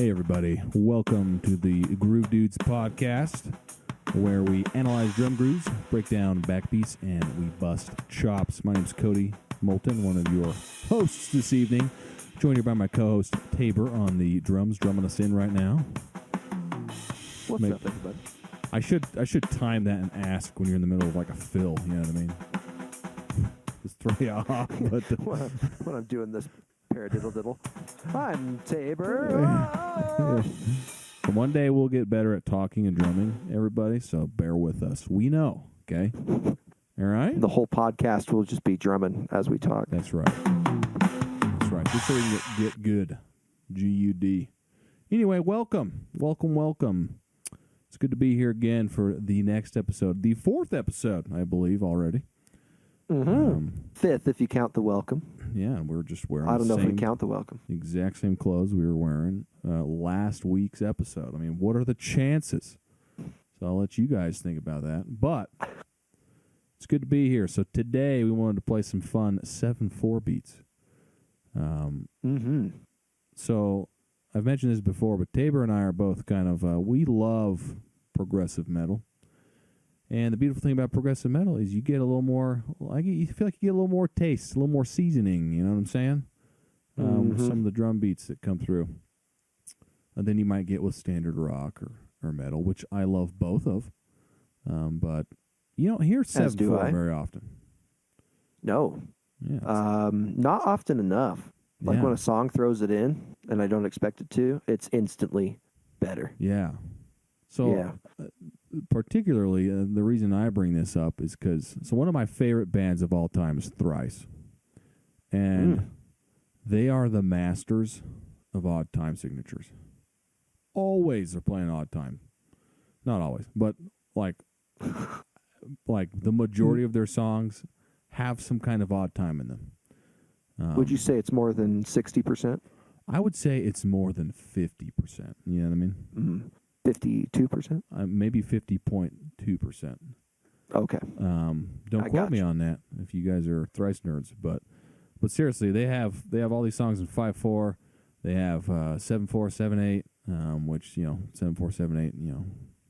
Hey everybody, welcome to the Groove Dudes podcast, where we analyze drum grooves, break down backbeats, and we bust chops. My name's Cody Moulton, one of your hosts this evening, joined here by my co-host Tabor on the drums, drumming us in right now. What's up, everybody? I should time that and ask when you're in the middle of like a fill, you know what I mean? Just throw you off. But when I'm doing this paradiddle-diddle. I'm Tabor. Yeah. One day we'll get better at talking and drumming, everybody, so bear with us. We know, okay? All right? The whole podcast will just be drumming as we talk. That's right. That's right. Just so we can get good. G-U-D. Anyway, welcome. Welcome. It's good to be here again for the next episode. The fourth episode, I believe, already. Mm-hmm. Fifth, if you count the welcome. Yeah, and we're just wearing I don't know if we count the welcome. Exact same clothes we were wearing last week's episode. I mean, what are the chances? So I'll let you guys think about that. But it's good to be here. So today we wanted to play some fun 7/4 beats. So I've mentioned this before, but Tabor and I are both kind of, we love progressive metal. And the beautiful thing about progressive metal is you get a little more, you feel like you get a little more taste, a little more seasoning, you know what I'm saying? With some of the drum beats that come through. And then you might get with standard rock or metal, which I love both of. But you don't hear 7/4 very often. No. Yeah, not often enough. Like when a song throws it in and I don't expect it to, it's instantly better. Yeah. So particularly, the reason I bring this up is because one of my favorite bands of all time is Thrice. And they are the masters of odd time signatures. Always they're playing odd time. Not always, but like the majority of their songs have some kind of odd time in them. Would you say it's more than 60%? I would say it's more than 50%. You know what I mean? 52%? Maybe 50.2%. Okay. Don't quote me on that if you guys are Thrice nerds, but seriously, they have all these songs in 5/4. They have 7/4, 7/8, which 7/4, 7/8.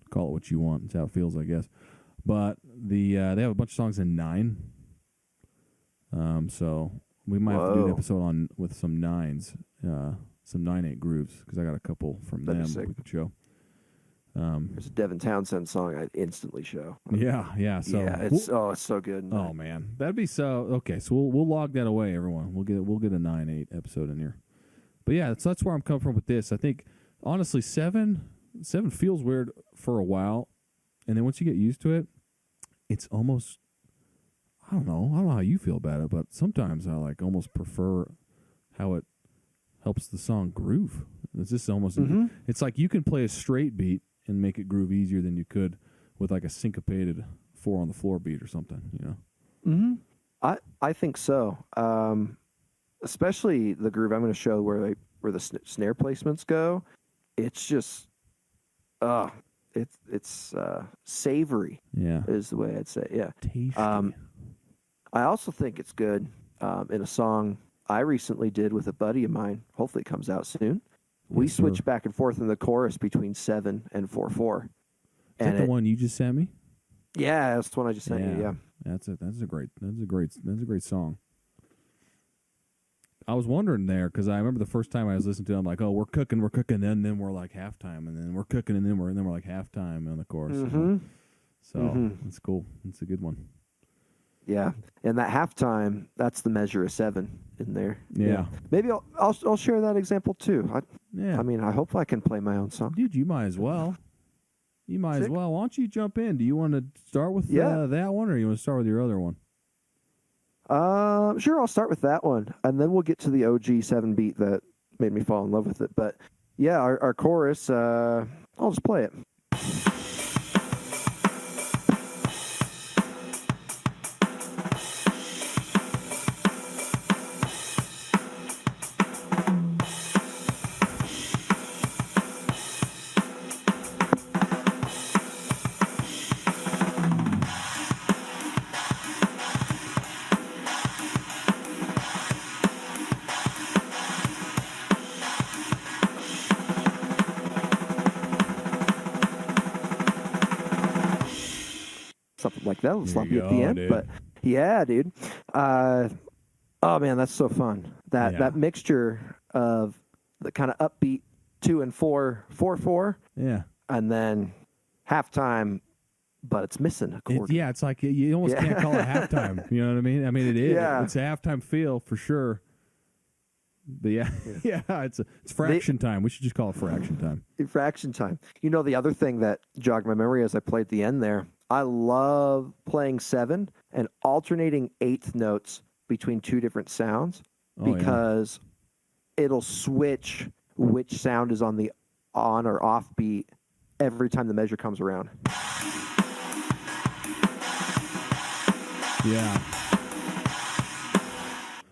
Call it what you want. It's how it feels, I guess. But they have a bunch of songs in 9. So we might have to do an episode with some 9s, some 9/8 grooves, because I got a couple from them we could show. There's a Devin Townsend song I'd instantly show. Yeah. So it's so good. Oh man, that'd be so okay. So we'll log that away, everyone. We'll get a 9/8 episode in here. But yeah, that's where I'm coming from with this. I think honestly, 7 feels weird for a while, and then once you get used to it, it's almost I don't know how you feel about it, but sometimes I almost prefer how it helps the song groove. It's just almost it's like you can play a straight beat and make it groove easier than you could with like a syncopated 4 on the floor beat or something, I think so. Especially the groove I'm going to show where the snare placements go. It's just, it's savory. Yeah, is the way I'd say. Yeah, tasty. I also think it's good in a song I recently did with a buddy of mine. Hopefully, it comes out soon. We switch back and forth in the chorus between 7 and 4/4. Is that the one you just sent me? Yeah, that's the one I just sent you. Yeah, that's a great song. I was wondering there because I remember the first time I was listening to it, I'm like, oh, we're cooking, and then we're like halftime, and then we're cooking, and then we're like halftime on the chorus. So it's cool. It's a good one. Yeah, and that halftime, that's the measure of 7 in there. Yeah. Maybe I'll share that example too. I mean, I hope I can play my own song. Dude, you might as well. As well. Why don't you jump in? Do you want to start with that one, or you want to start with your other one? Sure, I'll start with that one, and then we'll get to the OG 7 beat that made me fall in love with it. But yeah, our chorus, I'll just play it. that a little There sloppy you at the go, end, dude. but yeah, dude. Oh man, that's so fun. That mixture of the kind of upbeat 2 and 4, 4/4, Yeah. and then halftime, but it's missing a chord. It's like you almost can't call it halftime. You know what I mean? I mean, it is. Yeah. It's a halftime feel for sure. But yeah, it's fraction time. We should just call it fraction time. Fraction time. You know, the other thing that jogged my memory as I played the end there, I love playing 7 and alternating eighth notes between 2 different sounds because it'll switch which sound is on the on or off beat every time the measure comes around. Yeah.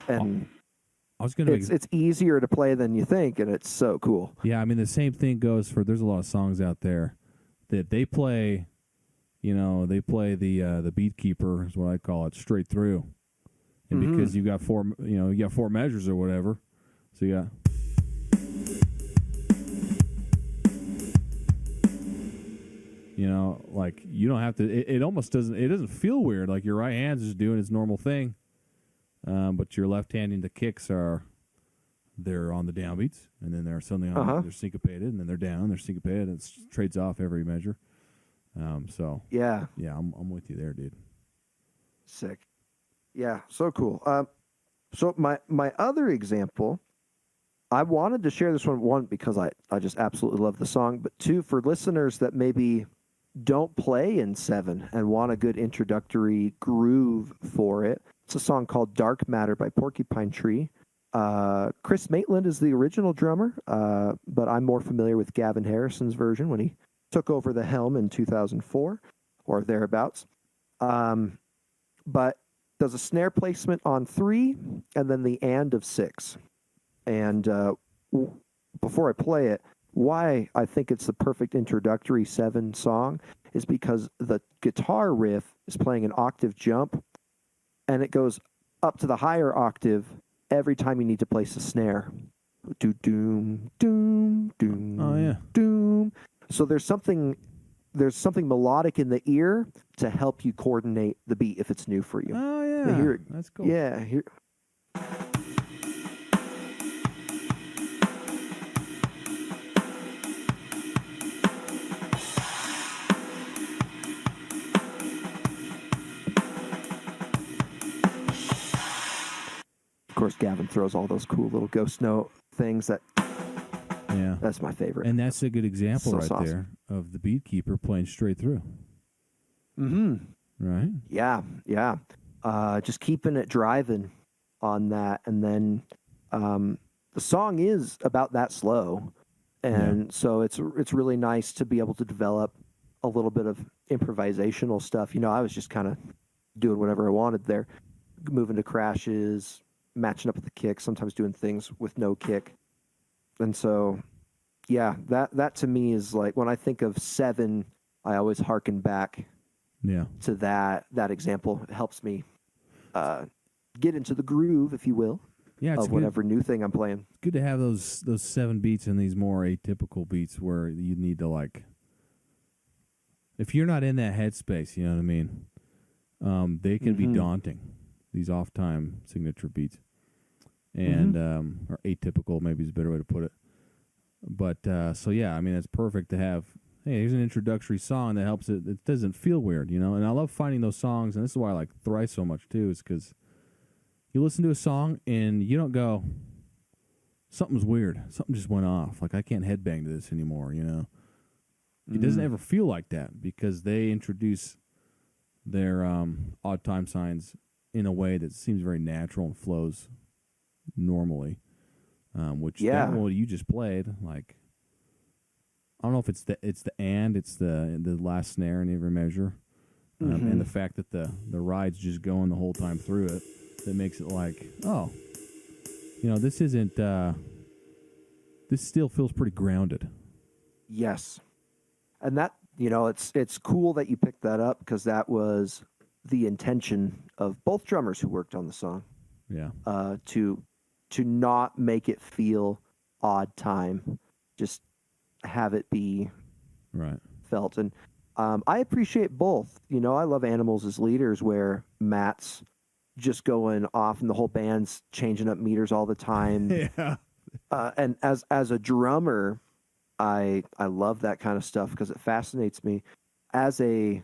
And I was gonna. it's easier to play than you think, and it's so cool. Yeah, I mean the same thing goes for. There's a lot of songs out there that they play. You know, they play the beat keeper is what I call it, straight through, and because you got 4, you got 4 measures or whatever, so you got. You know, like you don't have to. It almost doesn't. It doesn't feel weird. Like your right hand's just doing its normal thing, but your left hand in the kicks they're on the downbeats, and then they're suddenly on. They're syncopated, and then they're down. They're syncopated. And it trades off every measure. So yeah, I'm with you there, dude. Sick. Yeah, so cool. So my other example, I wanted to share this one because I just absolutely love the song, but 2 for listeners that maybe don't play in 7 and want a good introductory groove for it. It's a song called Dark Matter by Porcupine Tree. Chris Maitland is the original drummer, but I'm more familiar with Gavin Harrison's version when he took over the helm in 2004 or thereabouts. But does a snare placement on 3 and then the and of 6. And before I play it, why I think it's the perfect introductory 7 song is because the guitar riff is playing an octave jump, and it goes up to the higher octave every time you need to place a snare. Do doom doom doom. Oh yeah. Doom. So there's something melodic in the ear to help you coordinate the beat if it's new for you. Oh yeah. That's cool. Yeah. Here. Of course, Gavin throws all those cool little ghost note things that's my favorite. And that's a good example awesome. there of the beat keeper playing straight through. Mm-hmm. Right? Yeah. Just keeping it driving on that. And then the song is about that slow. And so it's really nice to be able to develop a little bit of improvisational stuff. You know, I was just kind of doing whatever I wanted there, moving to crashes, matching up with the kick, sometimes doing things with no kick. And so, yeah, that to me is like when I think of 7, I always hearken back to that example. It helps me get into the groove, if you will, of whatever new thing I'm playing. It's good to have those 7 beats and these more atypical beats where you need to like, if you're not in that headspace, you know what I mean? They can be daunting. These off-time signature beats, and or atypical maybe is a better way to put it. But so yeah, I mean it's perfect to have. Hey, here's an introductory song that helps it. It doesn't feel weird, you know. And I love finding those songs, and this is why I like Thrice so much too, is because you listen to a song and you don't go, something's weird, something just went off. Like I can't headbang to this anymore, you know. It doesn't ever feel like that because they introduce their odd time signs in a way that seems very natural and flows normally, which that one you just played, like I don't know if it's the last snare in every measure, and the fact that the ride's just going the whole time through it, that makes it like, oh, you know, this isn't this still feels pretty grounded. Yes, and that, you know, it's cool that you picked that up because that was the intention of both drummers who worked on the song. Yeah. To not make it feel odd time, just have it be right. felt. And I appreciate both. You know, I love Animals as leaders where Matt's just going off and the whole band's changing up meters all the time. Yeah. And as a drummer, I love that kind of stuff because it fascinates me. As a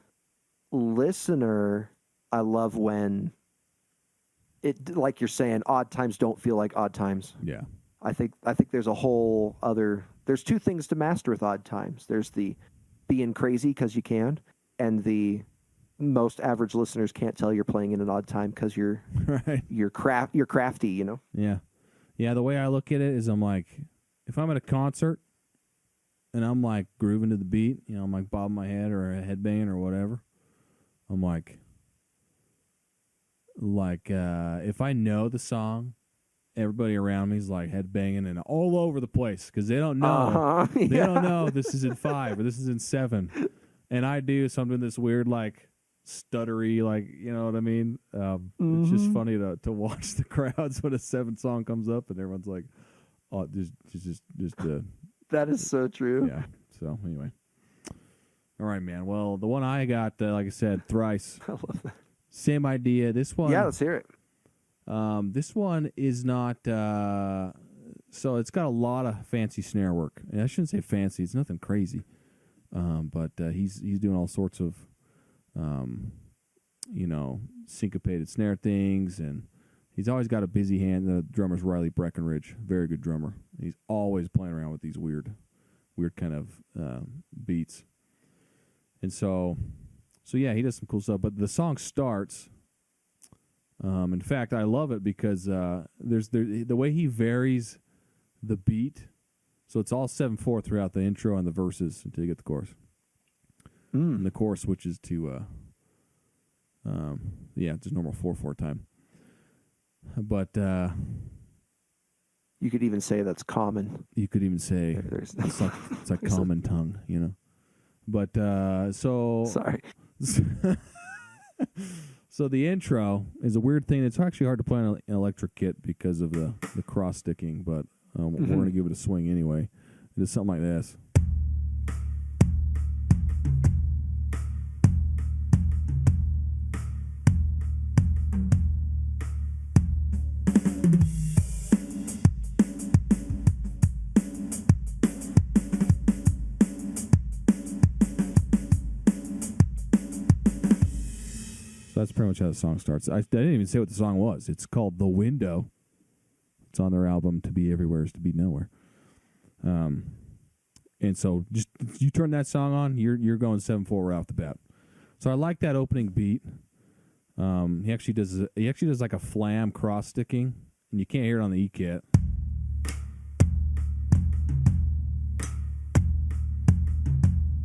listener, I love when it, like you're saying, odd times don't feel like odd times. Yeah. I think there's a whole other. There's two things to master with odd times. There's the being crazy because you can, and the most average listeners can't tell you're playing in an odd time because you're Right. you're crafty. You know. Yeah. Yeah. The way I look at it is, I'm like, if I'm at a concert and I'm like grooving to the beat, you know, I'm like bobbing my head or a headbang or whatever. I'm like, if I know the song, everybody around me is like headbanging and all over the place because they don't know. Uh-huh. They Yeah. don't know this is in 5 or this is in 7. And I do something this weird, like stuttery, like, you know what I mean? It's just funny to watch the crowds when a 7 song comes up and everyone's like, oh, just That is so true. yeah. So anyway. All right, man. Well, the one I got, like I said, Thrice. I love that. Same idea. This one. Yeah, let's hear it. This one is not. So it's got a lot of fancy snare work. And I shouldn't say fancy. It's nothing crazy. But he's doing all sorts of, syncopated snare things, and he's always got a busy hand. The drummer's Riley Breckenridge, very good drummer. He's always playing around with these weird kind of beats. And so yeah, he does some cool stuff. But the song starts. In fact, I love it because there's the way he varies the beat. So it's all 7/4 throughout the intro and the verses until you get the chorus. And the chorus switches to just normal 4/4 time. But You could even say that's common. you could even say it's like common tongue, you know. But so Sorry. So the intro is a weird thing. It's actually hard to play on an electric kit because of the cross sticking, but we're going to give it a swing anyway. It is something like this. So that's pretty much how the song starts. I didn't even say what the song was. It's called The Window. It's on their album To Be Everywhere is to Be Nowhere. And so just you turn that song on, you're going 7/4 right off the bat. So I like that opening beat. He actually does like a flam cross sticking, and you can't hear it on the E kit.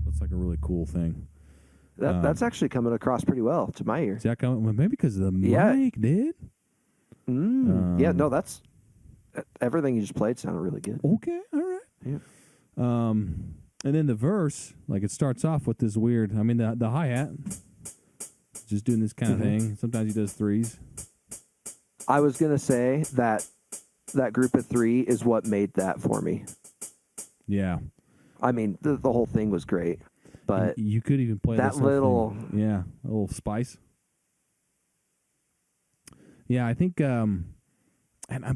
So it's like a really cool thing. That's actually coming across pretty well to my ear. Is that coming? Well, maybe because of the Yeah. mic, dude. Yeah, no, that's everything you just played sounded really good. Okay, all right. Yeah. And then the verse, like it starts off with this weird. I mean, the hi hat, just doing this kind of thing. Sometimes he does threes. I was gonna say that group of 3 is what made that for me. Yeah, I mean, the whole thing was great, but and you could even play that this whole little, thing. Yeah, a little spice. Yeah, I think, and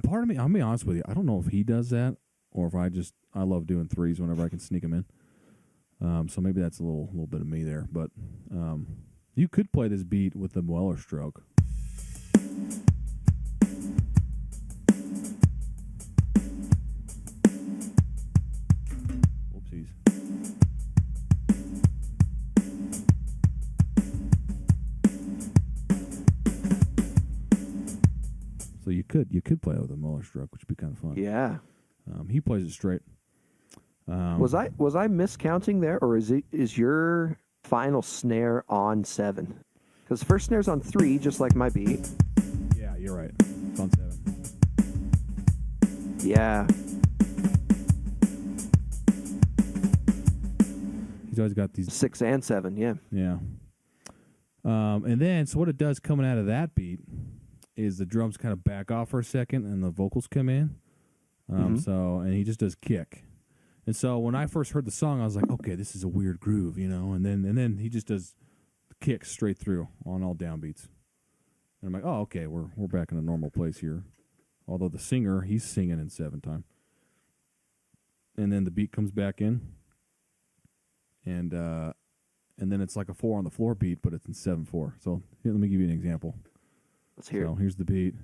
part of me, I'll be honest with you, I don't know if he does that or if I love doing threes whenever I can sneak them in. So maybe that's a little bit of me there, but you could play this beat with the Weller stroke. Whoopsies. So you could play it with a Muller stroke, which would be kind of fun. yeah. He plays it straight. Was I miscounting there, or is your final snare on 7? Because the first snare's on 3, just like my beat. Yeah, you're right. It's on 7. Yeah. He's always got these. 6 and 7, yeah. Yeah. And then, so what it does coming out of that beat is the drums kind of back off for a second and the vocals come in. And he just does kick. And so when I first heard the song, I was like, okay, this is a weird groove, and then he just does the kicks straight through on all downbeats. And I'm like, oh, okay, we're back in a normal place here. Although the singer, he's singing in 7/time. And then the beat comes back in. And then it's like a 4 on the floor beat, but it's in 7/4. So here, let me give you an example. Let's hear it. So here's the beat.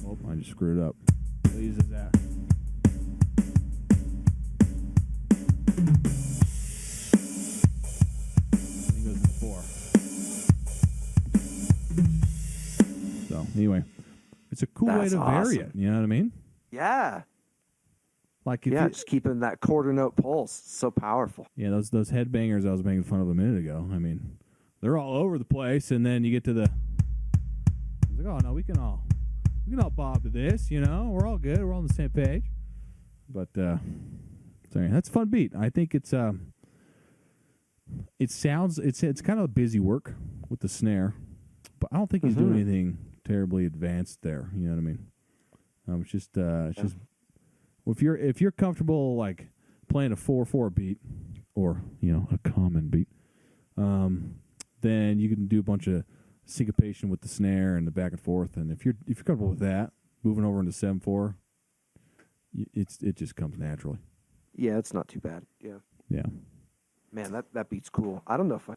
Oh, I just screwed it up. Please is that. And he goes to 4. So anyway, it's a cool way That's to vary awesome. it. You know what I mean? Yeah. Like if Yeah, you, just keeping that quarter note pulse. So powerful. yeah, those headbangers I was making fun of a minute ago. I mean, they're all over the place, and then you get to the. I was like, oh no, we can all bob to this, We're all good. We're all on the same page. But sorry, that's a fun beat. I think it's it sounds it's kind of busy work with the snare, but I don't think he's doing anything terribly advanced there. You know what I mean? It's just well, if you're comfortable like playing a 4/4 beat or a common beat, then you can do a bunch of syncopation with the snare and the back and forth. And if you're comfortable with that, moving over into 7/4, it just comes naturally. Yeah, it's not too bad. Yeah. Yeah. Man, that beat's cool. I don't know if I.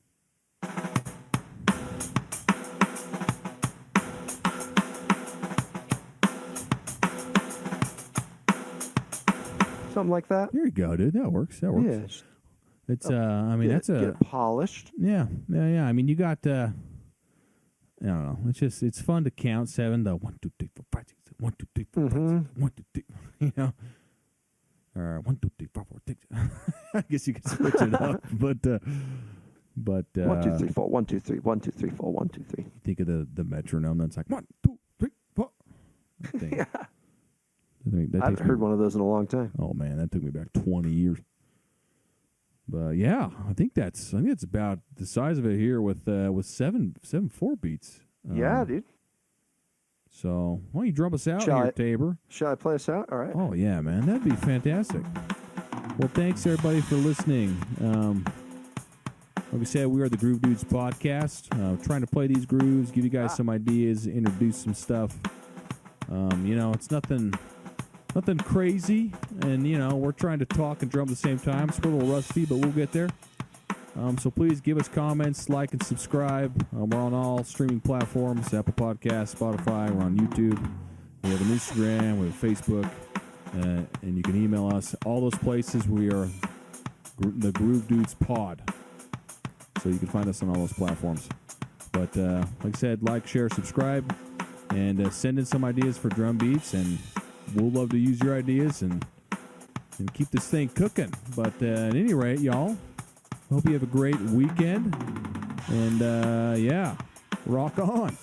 Something like that. Here you go, dude. That works. Yeah. It's I mean that's get a it polished. yeah. I mean you got I don't know. It's fun to count 7. The 1, 2, 3, 4, 5, 6, 7, 1, 2, 3, 4, 5, 6, 1, 2, 3. Or 1, 2, 3, 4, 4, 6. I guess you could switch it up, but 1, 2, 3, 4. 1, 2, 3. 1, 2, 3, 4. 1, 2, 3. Think of the metronome. That's like 1, 2, 3, 4. Yeah. I haven't heard one of those in a long time. Oh man, that took me back 20 years. But yeah, I think it's about the size of it here with 7/4 beats. Yeah, dude. So why don't you drum us out here, Tabor? Shall I play us out? All right. Oh yeah, man, that'd be fantastic. Well, thanks everybody for listening. Like we said, we are the Groove Dudes podcast. Trying to play these grooves, give you guys some ideas, introduce some stuff. It's nothing crazy, and we're trying to talk and drum at the same time, so we're a little rusty, but we'll get there. So please give us comments, like, and subscribe. We're on all streaming platforms: Apple Podcasts, Spotify. We're on YouTube. We have an Instagram. We have Facebook, and you can email us. All those places we are the GrooveDudesPod. So you can find us on all those platforms. But like I said, like, share, subscribe, and send in some ideas for drum beats, and we'll love to use your ideas and keep this thing cooking. But at any rate, y'all, hope you have a great weekend. And, rock on.